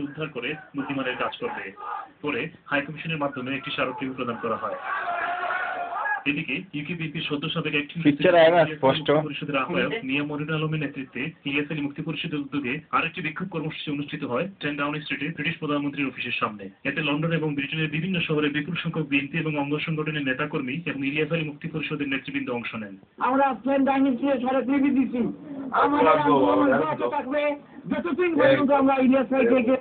উদ্ধার করে বুদ্ধিমানের কাজ করবে করে হাই কমিশনের মাধ্যমে একটি স্মারকলিপি প্রদান করা হয়। এদিকে ইউকেপিপির সদ্য সাবেক পরিষদের আহ্বায়ক মিয়া মনিরুল আলমের নেতৃত্বে ইলিয়াস মুক্তি পরিষদের উদ্যোগে আরেকটি বিক্ষোভ কর্মসূচি অনুষ্ঠিত হয় 10 ডাউনিং স্ট্রিটে ব্রিটিশ প্রধানমন্ত্রীর অফিসের সামনে। এতে লন্ডন এবং ব্রিটেনের বিভিন্ন শহরে বিপুল সংখ্যক বিএনপি এবং অঙ্গ সংগঠনের নেতাকর্মী এবং ইলিয়াস আলী মুক্তি পরিষদের নেতৃবৃন্দ অংশ নেন। আমরা 10 ডাউনিং স্ট্রিটে স্মারকলিপি দিচ্ছি। আমাদের থাকবে যতদিন পর্যন্ত আমরা ইলিয়াস ভাইকে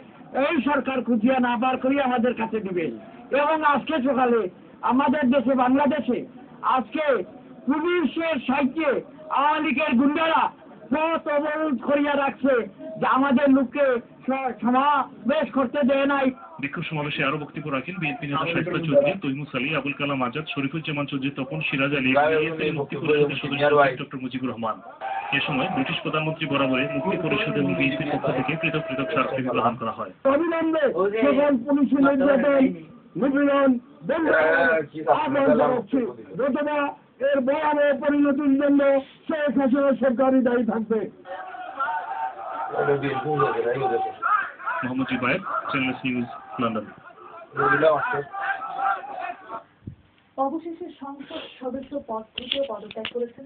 এই সরকার খুঁজিয়া না বার করি আমাদের কাছে দিবে। এবং আজকে সকালে আমাদের দেশে বাংলাদেশে আজকে পুলিশের সাহায্যে আওয়ামী লীগের গুন্ডারা পথ অবরোধ করিয়া রাখছে যে আমাদের লোককে সমাবেশ করতে দেয় নাই। বিক্ষোভ সমাবেশে আরো বক্তব্য রাখেন বিএনপি নেতা শাইস্তা চৌধুরী, তৈমুস আলী, আবুল কালাম আজাদ, শরীফুজ্জামান চৌধুরী, তপন, সিরাজ আলী, মুক্তি পরিষদের সদস্য ডক্টর মুজিবুর রহমান। এ সময় ব্রিটিশ প্রধানমন্ত্রী বরাবরে মুক্তি পরিষদ এবং বিএনপির পক্ষ থেকে পৃথক পৃথক স্মারকলিপি প্রদান করা হয়। অবিলম্বে সকল পুলিশ নিপীড়ন এর ভয়াবহ পরিণতির জন্য শেখ হাসিনা সরকারই দায়ী থাকবে। Mohammad Zubair, channel news, London. অবশেষে সংসদ সদস্য পদ থেকে পদত্যাগ করেছেন